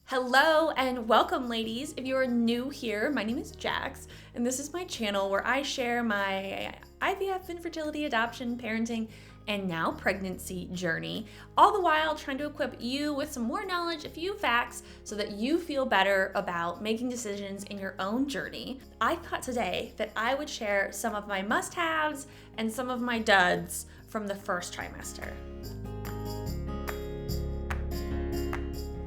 Hello and welcome, ladies. If you are new here, my name is Jax, and this is my channel where I share my IVF, infertility, adoption, parenting, and now pregnancy journey, all the while trying to equip you with some more knowledge, a few facts, so that you feel better about making decisions in your own journey. I thought today that I would share some of my must-haves and some of my duds from the first trimester.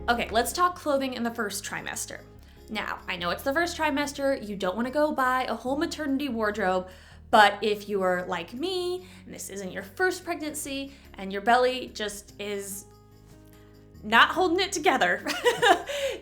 Okay, let's talk clothing in the first trimester. Now, I know it's the first trimester, you don't want to go buy a whole maternity wardrobe, but if you are like me, and this isn't your first pregnancy, and your belly just is not holding it together,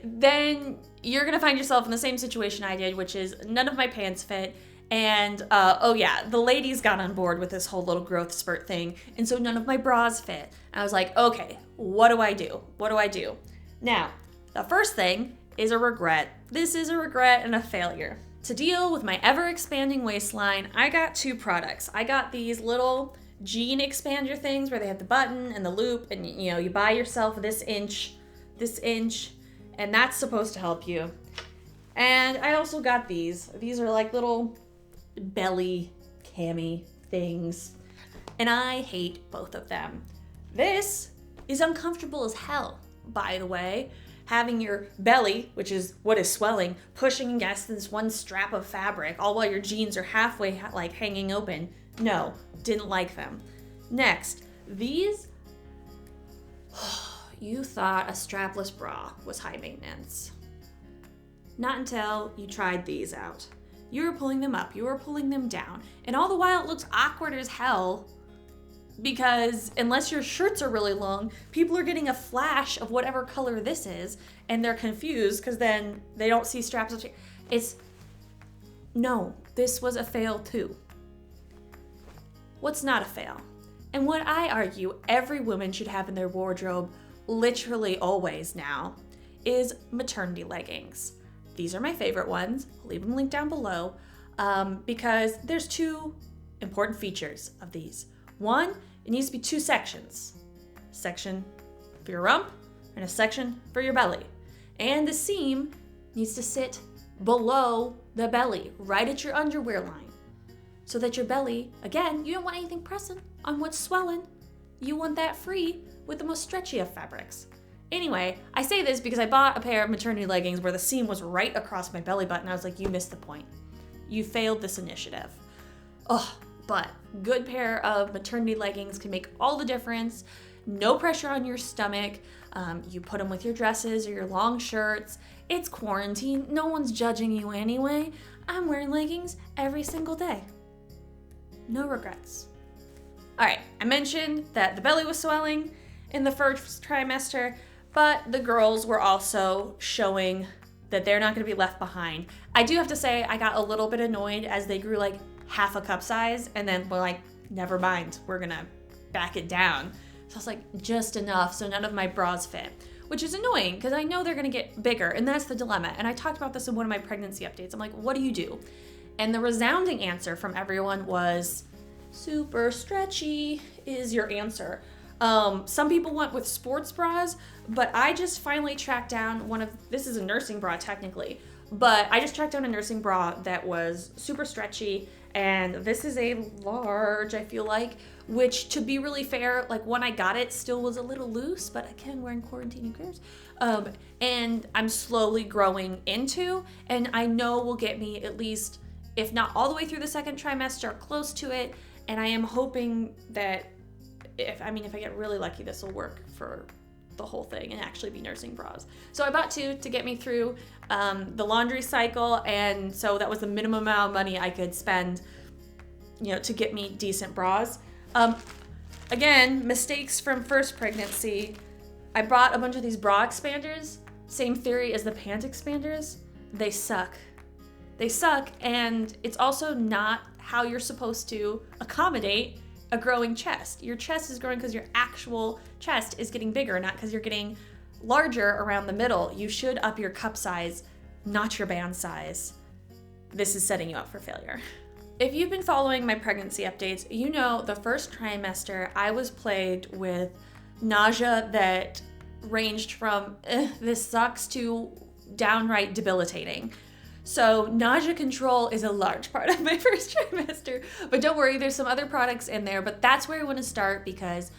then you're gonna find yourself in the same situation I did, which is none of my pants fit. And oh yeah, the ladies got on board with this whole little growth spurt thing, and so none of my bras fit. I was like, okay, what do I do? What do I do? Now, the first thing is a regret. This is a regret and a failure. To deal with my ever-expanding waistline, I got two products. I got these little jean expander things where they have the button and the loop, and you buy yourself this inch, and that's supposed to help you. And I also got these. These are like little belly cami things, and I hate both of them. This is uncomfortable as hell. By the way, having your belly, which is what is swelling, pushing against this one strap of fabric, all while your jeans are halfway hanging open. No, didn't like them. Next, these. You thought a strapless bra was high maintenance. Not until you tried these out. You were pulling them up, you were pulling them down, and all the while it looks awkward as hell. Because unless your shirts are really long, people are getting a flash of whatever color this is, and they're confused because then they don't see straps. No, this was a fail too. What's not a fail? And what I argue every woman should have in their wardrobe, literally always now, is maternity leggings. These are my favorite ones. I'll leave them linked down below because there's two important features of these. One, it needs to be two sections. A section for your rump and a section for your belly. And the seam needs to sit below the belly, right at your underwear line. So that your belly, again, you don't want anything pressing on what's swelling. You want that free with the most stretchy of fabrics. Anyway, I say this because I bought a pair of maternity leggings where the seam was right across my belly button. I was like, you missed the point. You failed this initiative. Ugh. But good pair of maternity leggings can make all the difference. No pressure on your stomach. You put them with your dresses or your long shirts. It's quarantine. No one's judging you anyway. I'm wearing leggings every single day. No regrets. All right, I mentioned that the belly was swelling in the first trimester, but the girls were also showing that they're not going to be left behind. I do have to say I got a little bit annoyed as they grew like half a cup size, and then we're like, never mind, we're gonna back it down. So I was like, just enough so none of my bras fit, which is annoying because I know they're gonna get bigger, and that's the dilemma. And I talked about this in one of my pregnancy updates. I'm like, what do you do? And the resounding answer from everyone was super stretchy is your answer. Some people went with sports bras, but I just finally tracked down this is a nursing bra technically, but I just tracked down a nursing bra that was super stretchy. And this is a large, I feel like, which, to be really fair, like when I got it still was a little loose, but again, we're in quarantine, who cares? And I'm slowly growing into, and I know will get me at least, if not all the way through the second trimester, close to it. And I am hoping that if I get really lucky, this will work for the whole thing and actually be nursing bras. So I bought two to get me through the laundry cycle, and so that was the minimum amount of money I could spend, to get me decent bras. Again, mistakes from first pregnancy. I bought a bunch of these bra expanders. Same theory as the pant expanders. They suck. And it's also not how you're supposed to accommodate a growing chest. Your chest is growing because your actual chest is getting bigger, not because you're getting larger around the middle. You should up your cup size, not your band size. This is setting you up for failure. If you've been following my pregnancy updates, you know the first trimester I was plagued with nausea that ranged from this sucks to downright debilitating. So nausea control is a large part of my first trimester, but don't worry, there's some other products in there, but that's where I want to start because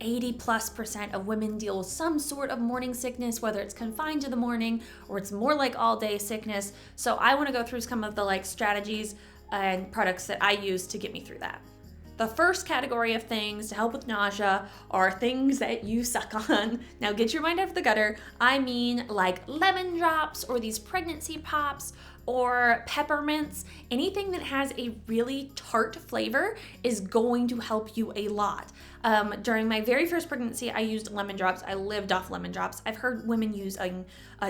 80+% of women deal with some sort of morning sickness, whether it's confined to the morning or it's more like all day sickness. So I want to go through some of the strategies and products that I use to get me through that. The first category of things to help with nausea are things that you suck on. Now get your mind out of the gutter. I mean like lemon drops or these pregnancy pops or peppermints. Anything that has a really tart flavor is going to help you a lot. During my very first pregnancy, I used lemon drops. I lived off lemon drops. I've heard women using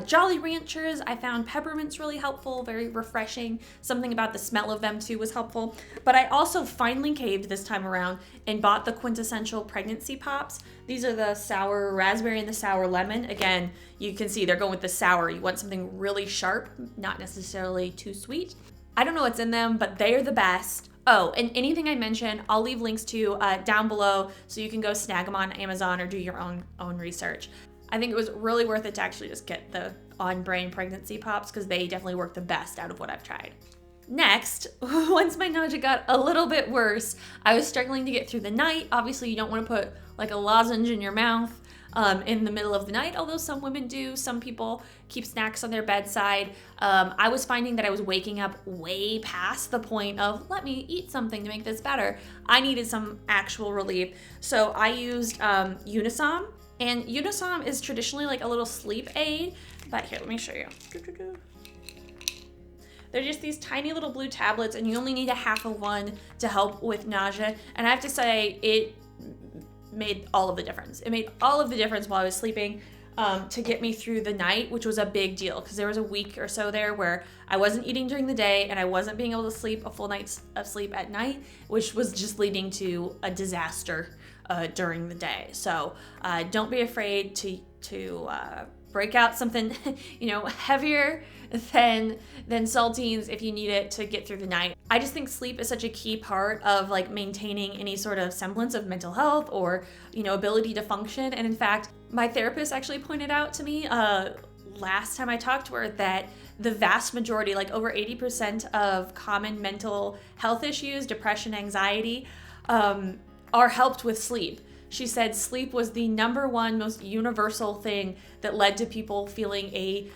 Jolly Ranchers. I found peppermints really helpful, very refreshing. Something about the smell of them too was helpful. But I also finally caved this time around and bought the quintessential pregnancy pops. These are the sour raspberry and the sour lemon. Again, you can see they're going with the sour. You want something really sharp, not necessarily too sweet. I don't know what's in them, but they are the best. Oh, and anything I mention, I'll leave links to down below so you can go snag them on Amazon or do your own research. I think it was really worth it to actually just get the on-brand pregnancy pops because they definitely work the best out of what I've tried. Next, once my nausea got a little bit worse, I was struggling to get through the night. Obviously, you don't want to put like a lozenge in your mouth in the middle of the night, although some women do. Some people keep snacks on their bedside. I was finding that I was waking up way past the point of let me eat something to make this better. I needed some actual relief. So I used Unisom, and Unisom is traditionally like a little sleep aid, but here, let me show you. They're just these tiny little blue tablets, and you only need a half of one to help with nausea. And I have to say, it made all of the difference. It made all of the difference while I was sleeping to get me through the night, which was a big deal because there was a week or so there where I wasn't eating during the day and I wasn't being able to sleep a full night of sleep at night, which was just leading to a disaster during the day. So don't be afraid to break out something, heavier than saltines if you need it to get through the night. I just think sleep is such a key part of like maintaining any sort of semblance of mental health or, ability to function. And in fact, my therapist actually pointed out to me last time I talked to her that the vast majority, like over 80% of common mental health issues, depression, anxiety, are helped with sleep. She said sleep was the number one most universal thing that led to people feeling a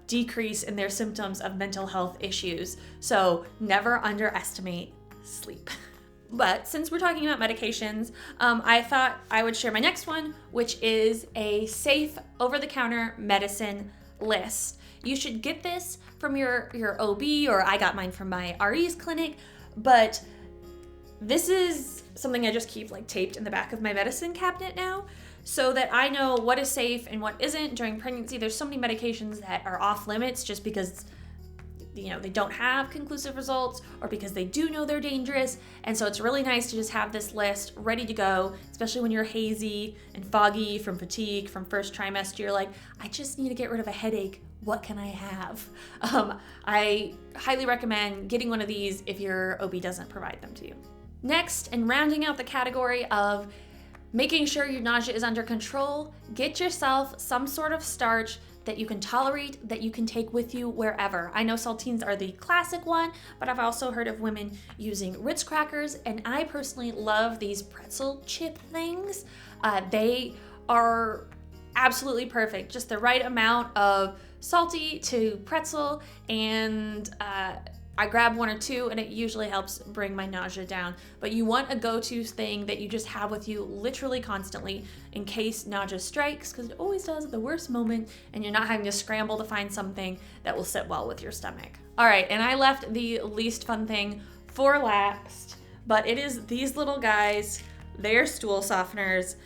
decrease in their symptoms of mental health issues. So never underestimate sleep. But since we're talking about medications, I thought I would share my next one, which is a safe over-the-counter medicine list. You should get this from your OB, or I got mine from my RE's clinic, but this is something I just keep like taped in the back of my medicine cabinet now so that I know what is safe and what isn't. During pregnancy, there's so many medications that are off limits just because they don't have conclusive results or because they do know they're dangerous. And so it's really nice to just have this list ready to go, especially when you're hazy and foggy from fatigue from first trimester. You're like, I just need to get rid of a headache. What can I have? I highly recommend getting one of these if your OB doesn't provide them to you. Next, and rounding out the category of making sure your nausea is under control, get yourself some sort of starch that you can tolerate, that you can take with you wherever. I know saltines are the classic one, but I've also heard of women using Ritz crackers, and I personally love these pretzel chip things. They are absolutely perfect, just the right amount of salty to pretzel, and I grab one or two and it usually helps bring my nausea down. But you want a go-to thing that you just have with you literally constantly in case nausea strikes, because it always does at the worst moment and you're not having to scramble to find something that will sit well with your stomach. All right, and I left the least fun thing for last, but it is these little guys. They're stool softeners.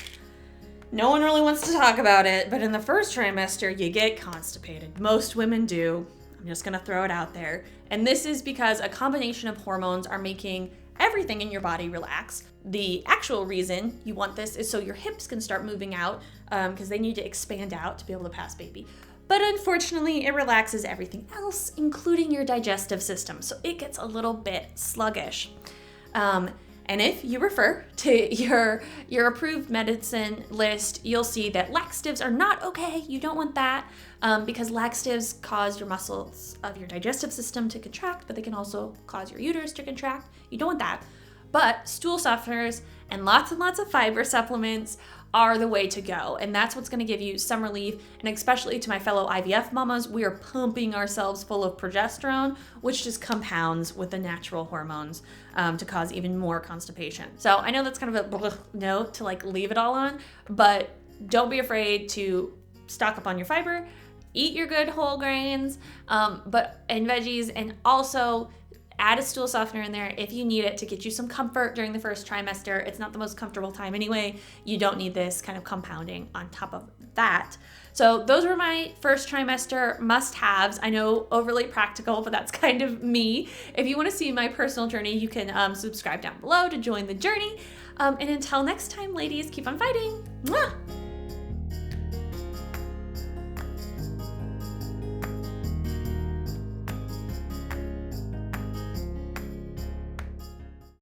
No one really wants to talk about it, but in the first trimester, you get constipated. Most women do. I'm just gonna throw it out there. And this is because a combination of hormones are making everything in your body relax. The actual reason you want this is so your hips can start moving out because they need to expand out to be able to pass baby. But unfortunately, it relaxes everything else, including your digestive system. So it gets a little bit sluggish. And And if you refer to your approved medicine list, you'll see that laxatives are not okay. You don't want that because laxatives cause your muscles of your digestive system to contract, but they can also cause your uterus to contract. You don't want that. But stool softeners and lots of fiber supplements are the way to go. And that's what's going to give you some relief. And especially to my fellow IVF mamas, we are pumping ourselves full of progesterone, which just compounds with the natural hormones to cause even more constipation. So I know that's kind of a note to like leave it all on, but don't be afraid to stock up on your fiber, eat your good whole grains, and veggies, and also add a stool softener in there if you need it to get you some comfort during the first trimester. It's not the most comfortable time anyway. You don't need this kind of compounding on top of that. So those were my first trimester must-haves. I know overly practical, but that's kind of me. If you want to see my personal journey, you can subscribe down below to join the journey. And until next time, ladies, keep on fighting. Mwah!